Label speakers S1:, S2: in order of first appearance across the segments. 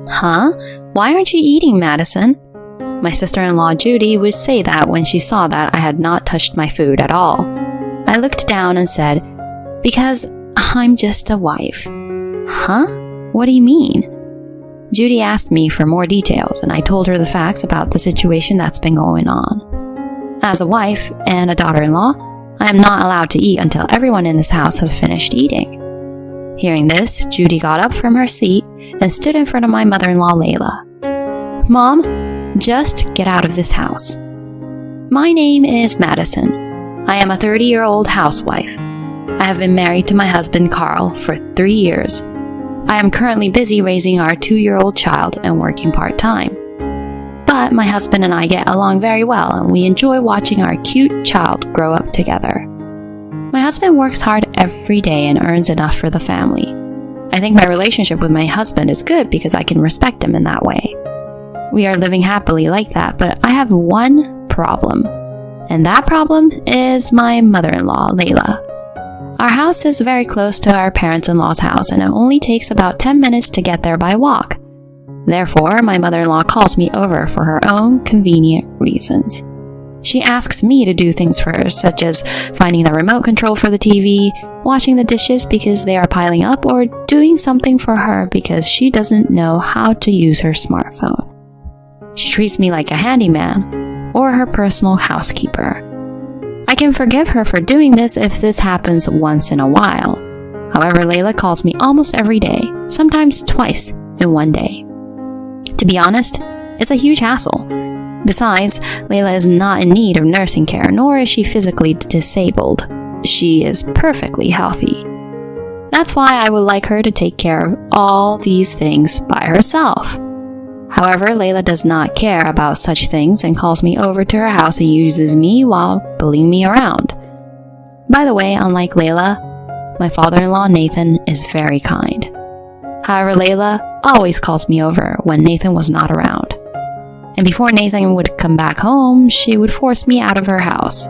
S1: Huh? Why aren't you eating, Madison? My sister-in-law Judy would say that when she saw that I had not touched my food at all. I looked down and said, "Because I'm just a wife." Huh? What do you mean? Judy asked me for more details, and I told her the facts about the situation that's been going on. As a wife and a daughter-in-law, I am not allowed to eat until everyone in this house has finished eating. Hearing this, Judy got up from her seat and stood in front of my mother-in-law, Layla. "Mom, just get out of this house. My name is Madison. I am a 30-year-old housewife. I have been married to my husband, Carl, for 3 years. I am currently busy raising our 2-year-old child and working part-time. But my husband and I get along very well, and we enjoy watching our cute child grow up together. My husband works hard every day and earns enough for the family. I think my relationship with my husband is good because I can respect him in that way. We are living happily like that, but I have one problem. And that problem is my mother-in-law, Layla. Our house is very close to our parents-in-law's house, and it only takes about 10 minutes to get there by walk. Therefore, my mother-in-law calls me over for her own convenient reasons. She asks me to do things for her, such as finding the remote control for the TV, washing the dishes because they are piling up, or doing something for her because she doesn't know how to use her smartphone. She treats me like a handyman or her personal housekeeper. I can forgive her for doing this if this happens once in a while. However, Layla calls me almost every day, sometimes twice in one day. To be honest, it's a huge hassle. Besides, Layla is not in need of nursing care, nor is she physically disabled. She is perfectly healthy. That's why I would like her to take care of all these things by herself. However, Layla does not care about such things and calls me over to her house and uses me while bullying me around. By the way, unlike Layla, my father-in-law Nathan is very kind. However, Layla always calls me over when Nathan was not around. And before Nathan would come back home, she would force me out of her house.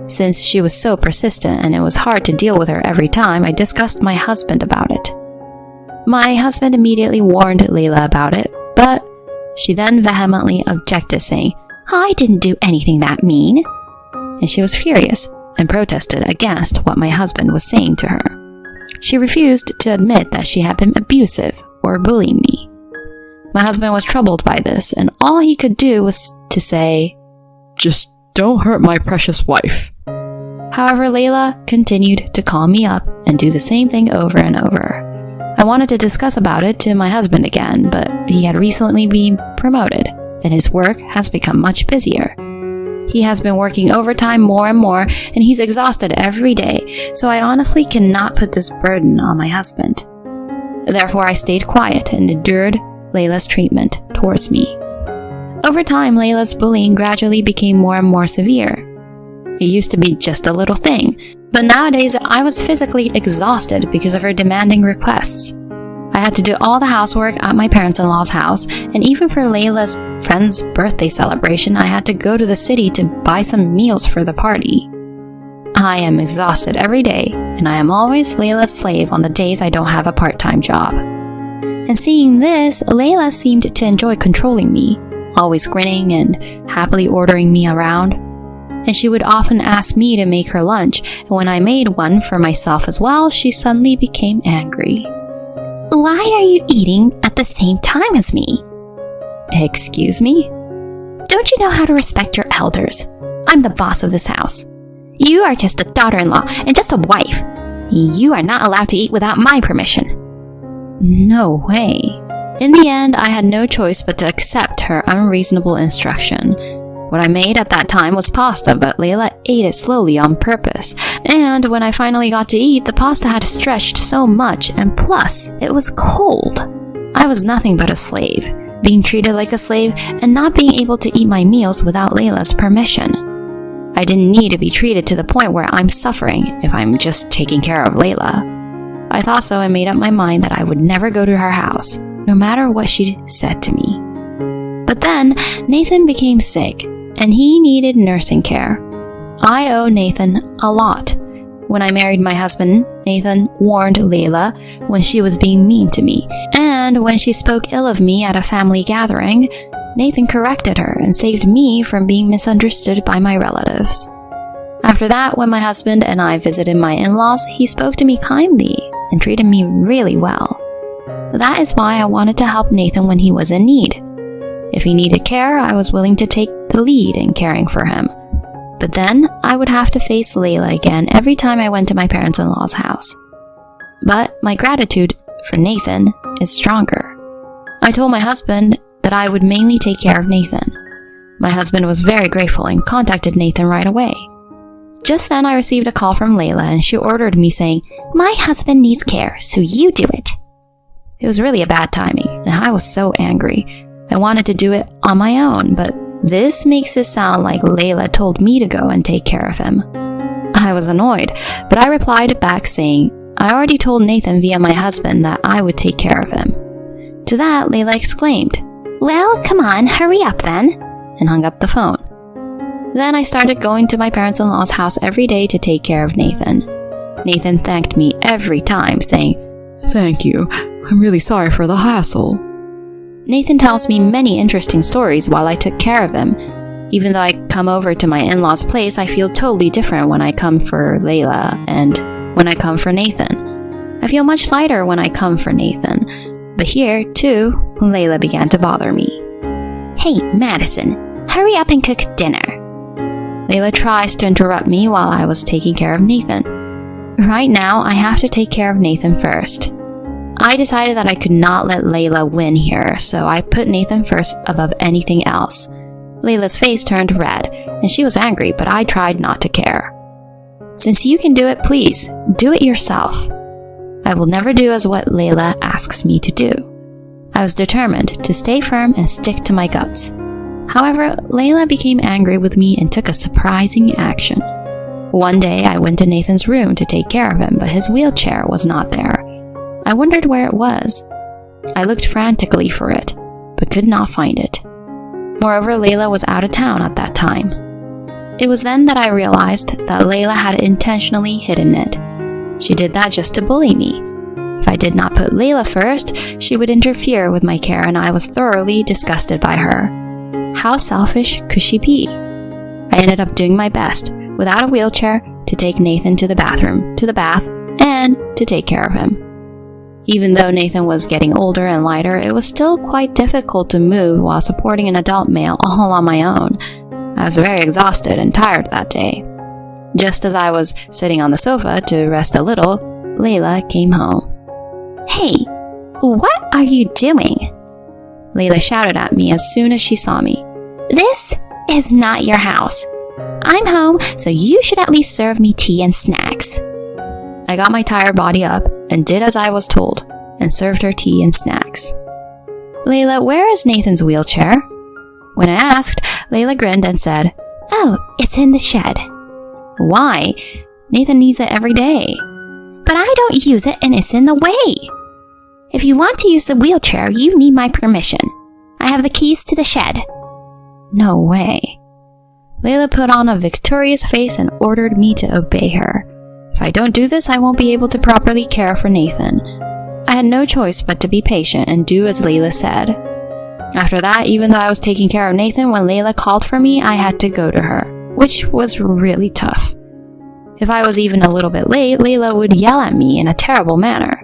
S1: Since she was so persistent and it was hard to deal with her every time, I discussed my husband about it. My husband immediately warned Layla about it, but she then vehemently objected, saying, "I didn't do anything that mean." And she was furious and protested against what my husband was saying to her. She refused to admit that she had been abusive or bullying me. My husband was troubled by this, and all he could do was to say, "Just don't hurt my precious wife." However, Layla continued to call me up and do the same thing over and over. I wanted to discuss about it to my husband again, but he had recently been promoted, and his work has become much busier. He has been working overtime more and more, and he's exhausted every day, so I honestly cannot put this burden on my husband. Therefore, I stayed quiet and endured Layla's treatment towards me. Over time, Layla's bullying gradually became more and more severe. It used to be just a little thing, but nowadays I was physically exhausted because of her demanding requests. I had to do all the housework at my parents-in-law's house, and even for Layla's friend's birthday celebration, I had to go to the city to buy some meals for the party. I am exhausted every day, and I am always Layla's slave on the days I don't have a part-time job. And seeing this, Layla seemed to enjoy controlling me, always grinning and happily ordering me around. And she would often ask me to make her lunch, and when I made one for myself as well, she suddenly became angry. "Why are you eating at the same time as me?" "Excuse me? Don't you know how to respect your elders? I'm the boss of this house. You are just a daughter-in-law and just a wife. You are not allowed to eat without my permission." No way. In the end, I had no choice but to accept her unreasonable instruction. What I made at that time was pasta, but Layla ate it slowly on purpose. And when I finally got to eat, the pasta had stretched so much, and plus, it was cold. I was nothing but a slave, being treated like a slave and not being able to eat my meals without Layla's permission. I didn't need to be treated to the point where I'm suffering if I'm just taking care of Layla. I thought so and made up my mind that I would never go to her house, no matter what she said to me. But then, Nathan became sick, and he needed nursing care. I owe Nathan a lot. When I married my husband, Nathan warned Layla when she was being mean to me, and And when she spoke ill of me at a family gathering, Nathan corrected her and saved me from being misunderstood by my relatives. After that, when my husband and I visited my in-laws, he spoke to me kindly and treated me really well. That is why I wanted to help Nathan when he was in need. If he needed care, I was willing to take the lead in caring for him. But then, I would have to face Layla again every time I went to my parents-in-law's house. But my gratitude for Nathan is stronger. I told my husband that I would mainly take care of Nathan. My husband was very grateful and contacted Nathan right away. Just then I received a call from Layla and she ordered me saying, "My husband needs care, so you do it." It was really a bad timing and I was so angry. I wanted to do it on my own, but this makes it sound like Layla told me to go and take care of him. I was annoyed, but I replied back saying, I already told Nathan via my husband that I would take care of him. To that, Layla exclaimed, "Well, come on, hurry up then," and hung up the phone. Then I started going to my parents-in-law's house every day to take care of Nathan. Nathan thanked me every time, saying, "Thank you. I'm really sorry for the hassle." Nathan tells me many interesting stories while I took care of him. Even though I come over to my in-laws' place, I feel totally different when I come for Layla and when I come for Nathan. I feel much lighter when I come for Nathan. But here, too, Layla began to bother me. "Hey, Madison, hurry up and cook dinner." Layla tries to interrupt me while I was taking care of Nathan. Right now, I have to take care of Nathan first. I decided that I could not let Layla win here, so I put Nathan first above anything else. Layla's face turned red, and she was angry, but I tried not to care. "Since you can do it, please, do it yourself." I will never do as what Layla asks me to do. I was determined to stay firm and stick to my guts. However, Layla became angry with me and took a surprising action. One day, I went to Nathan's room to take care of him, but his wheelchair was not there. I wondered where it was. I looked frantically for it, but could not find it. Moreover, Layla was out of town at that time. It was then that I realized that Layla had intentionally hidden it. She did that just to bully me. If I did not put Layla first, she would interfere with my care and I was thoroughly disgusted by her. How selfish could she be? I ended up doing my best, without a wheelchair, to take Nathan to the bathroom, to the bath, and to take care of him. Even though Nathan was getting older and lighter, it was still quite difficult to move while supporting an adult male all on my own. I was very exhausted and tired that day. Just as I was sitting on the sofa to rest a little, Layla came home. "Hey, what are you doing?" Layla shouted at me as soon as she saw me. "This is not your house. I'm home, so you should at least serve me tea and snacks." I got my tired body up and did as I was told and served her tea and snacks. "Layla, where is Nathan's wheelchair?" When I asked, Layla grinned and said, "Oh, it's in the shed." "Why? Nathan needs it every day." "But I don't use it and it's in the way. If you want to use the wheelchair, you need my permission. I have the keys to the shed." No way. Layla put on a victorious face and ordered me to obey her. If I don't do this, I won't be able to properly care for Nathan. I had no choice but to be patient and do as Layla said. After that, even though I was taking care of Nathan, when Layla called for me, I had to go to her, which was really tough. If I was even a little bit late, Layla would yell at me in a terrible manner.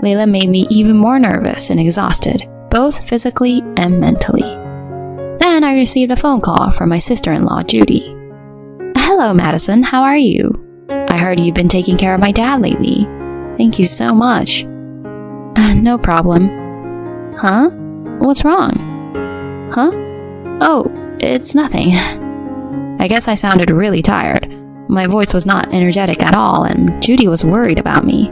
S1: Layla made me even more nervous and exhausted, both physically and mentally. Then I received a phone call from my sister-in-law, Judy. "Hello, Madison, how are you? I heard you've been taking care of my dad lately. Thank you so much." "No problem." "Huh? What's wrong?" "Huh? Oh, it's nothing." I guess I sounded really tired. My voice was not energetic at all, and Judy was worried about me.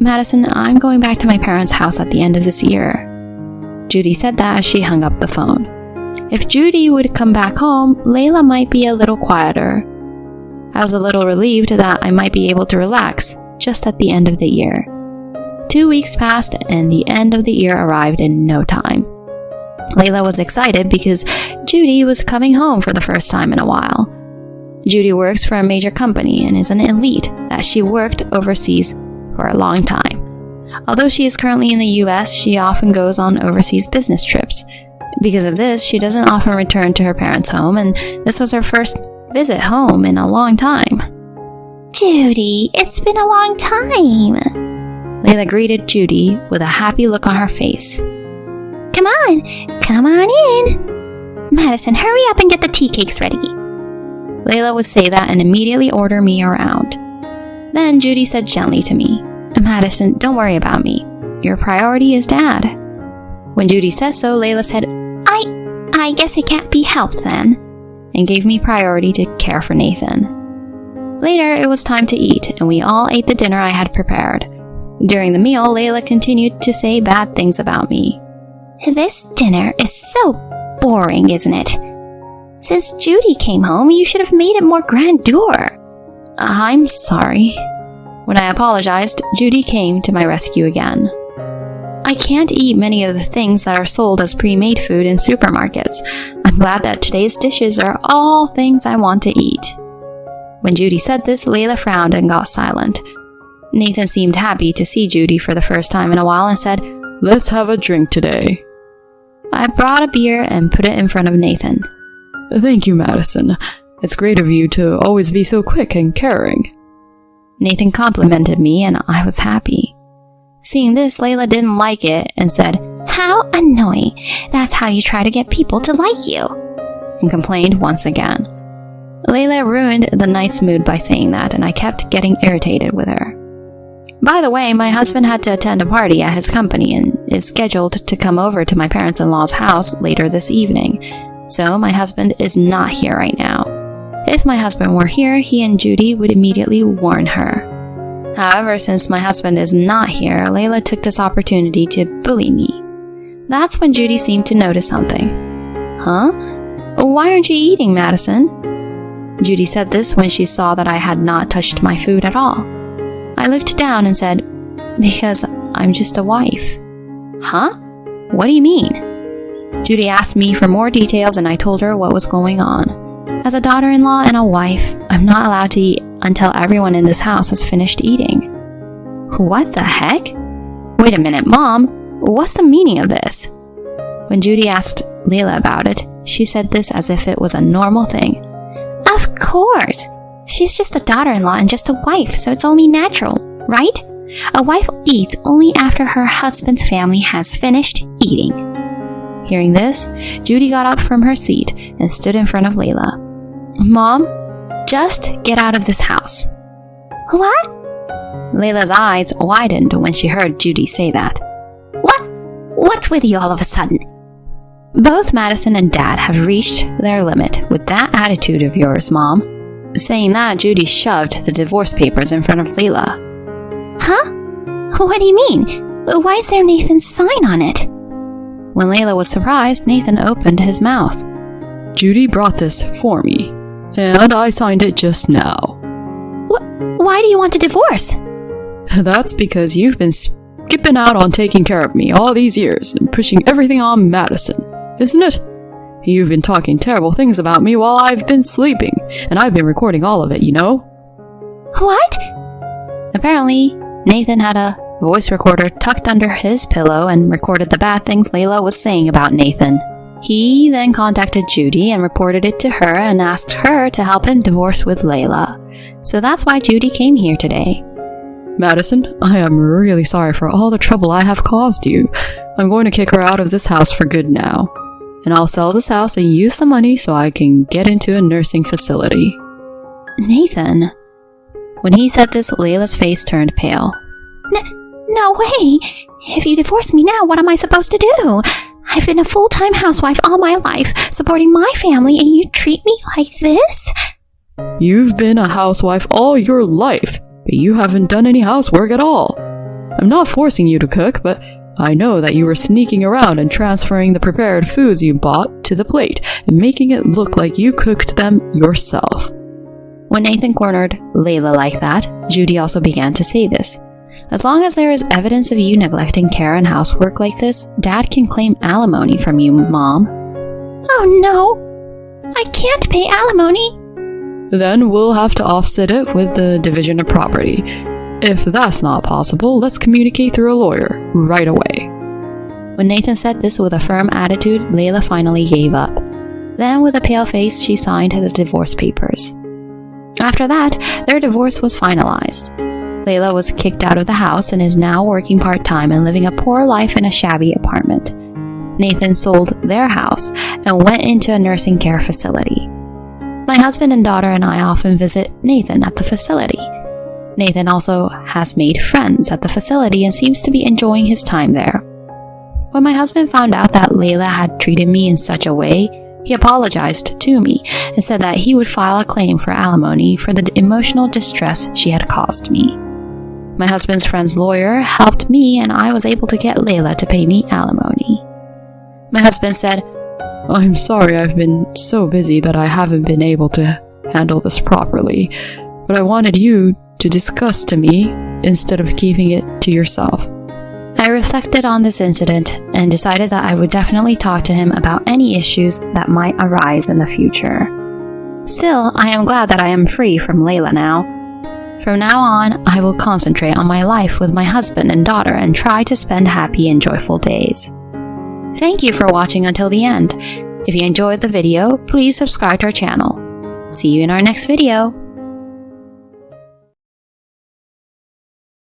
S1: "Madison, I'm going back to my parents' house at the end of this year." Judy said that as she hung up the phone. If Judy would come back home, Layla might be a little quieter. I was a little relieved that I might be able to relax just at the end of the year. 2 weeks passed and the end of the year arrived in no time. Layla was excited because Judy was coming home for the first time in a while. Judy works for a major company and is an elite that she worked overseas for a long time. Although she is currently in the US, she often goes on overseas business trips. Because of this, she doesn't often return to her parents' home, and this was her first visit home in a long time.
S2: Judy, it's been a long time.
S1: Layla greeted Judy with a happy look on her face.
S2: Come on in. Madison, hurry up and get the tea cakes ready.
S1: Layla would say that and immediately order me around. Then Judy said gently to me, Madison, don't worry about me. Your priority is Dad. When Judy says so, Layla said,
S2: I guess it can't be helped then,
S1: and gave me priority to care for Nathan. Later, it was time to eat, and we all ate the dinner I had prepared. During the meal, Layla continued to say bad things about me.
S2: This dinner is so boring, isn't it? Since Judy came home, you should have made it more grandeur.
S1: I'm sorry. When I apologized, Judy came to my rescue again. I can't eat many of the things that are sold as pre-made food in supermarkets. I'm glad that today's dishes are all things I want to eat. When Judy said this, Layla frowned and got silent. Nathan seemed happy to see Judy for the first time in a while and said,
S3: Let's have a drink today.
S1: I brought a beer and put it in front of Nathan.
S3: Thank you, Madison. It's great of you to always be so quick and caring.
S1: Nathan complimented me and I was happy. Seeing this, Layla didn't like it and said,
S2: How annoying. That's how you try to get people to like you.
S1: And complained once again. Layla ruined the nice mood by saying that, and I kept getting irritated with her. By the way, my husband had to attend a party at his company and is scheduled to come over to my parents-in-law's house later this evening. So my husband is not here right now. If my husband were here, he and Judy would immediately warn her. However, since my husband is not here, Layla took this opportunity to bully me. That's when Judy seemed to notice something. Huh? Why aren't you eating, Madison? Judy said this when she saw that I had not touched my food at all. I looked down and said, Because I'm just a wife. Huh? What do you mean? Judy asked me for more details and I told her what was going on. As a daughter-in-law and a wife, I'm not allowed to eat until everyone in this house has finished eating. What the heck? Wait a minute, Mom. What's the meaning of this? When Judy asked Layla about it, she said this as if it was a normal thing.
S2: Of course. She's just a daughter-in-law and just a wife, so it's only natural, right? A wife eats only after her husband's family has finished eating.
S1: Hearing this, Judy got up from her seat and stood in front of Layla. Mom, just get out of this house.
S2: What?
S1: Layla's eyes widened when she heard Judy say that.
S2: What's with you all of a sudden?
S1: Both Madison and Dad have reached their limit with that attitude of yours, Mom. Saying that, Judy shoved the divorce papers in front of Layla.
S2: Huh? What do you mean? Why is there Nathan's sign on it?
S1: When Layla was surprised, Nathan opened his mouth.
S3: Judy brought this for me, and I signed it just now.
S2: Why do you want a divorce?
S3: That's because you've been skipping out on taking care of me all these years and pushing everything on Madison, isn't it? You've been talking terrible things about me while I've been sleeping, and I've been recording all of it, you know?
S2: What?
S1: Apparently, Nathan had a voice recorder tucked under his pillow and recorded the bad things Layla was saying about Nathan. He then contacted Judy and reported it to her and asked her to help him divorce with Layla. So that's why Judy came here today.
S3: Madison, I am really sorry for all the trouble I have caused you. I'm going to kick her out of this house for good now. And I'll sell this house and use the money so I can get into a nursing facility.
S1: Nathan. When he said this, Layla's face turned pale.
S2: No way! If you divorce me now, what am I supposed to do? I've been a full-time housewife all my life, supporting my family, and you treat me like this?
S3: You've been a housewife all your life, but you haven't done any housework at all. I'm not forcing you to cook, but I know that you were sneaking around and transferring the prepared foods you bought to the plate and making it look like you cooked them yourself.
S1: When Nathan cornered Layla like that, Judy also began to say this. As long as there is evidence of you neglecting care and housework like this, Dad can claim alimony from you, Mom.
S2: Oh no! I can't pay alimony!
S3: Then we'll have to offset it with the division of property. If that's not possible, let's communicate through a lawyer right away.
S1: When Nathan said this with a firm attitude, Layla finally gave up. Then, with a pale face, she signed the divorce papers. After that, their divorce was finalized. Layla was kicked out of the house and is now working part-time and living a poor life in a shabby apartment. Nathan sold their house and went into a nursing care facility. My husband and daughter and I often visit Nathan at the facility. Nathan also has made friends at the facility and seems to be enjoying his time there. When my husband found out that Layla had treated me in such a way, he apologized to me and said that he would file a claim for alimony for the emotional distress she had caused me. My husband's friend's lawyer helped me and I was able to get Layla to pay me alimony. My husband said,
S3: I'm sorry I've been so busy that I haven't been able to handle this properly, but I wanted you to discuss to me instead of keeping it to yourself.
S1: I reflected on this incident and decided that I would definitely talk to him about any issues that might arise in the future. Still, I am glad that I am free from Layla now. From now on, I will concentrate on my life with my husband and daughter and try to spend happy and joyful days. Thank you for watching until the end. If you enjoyed the video, please subscribe to our channel. See you in our next video.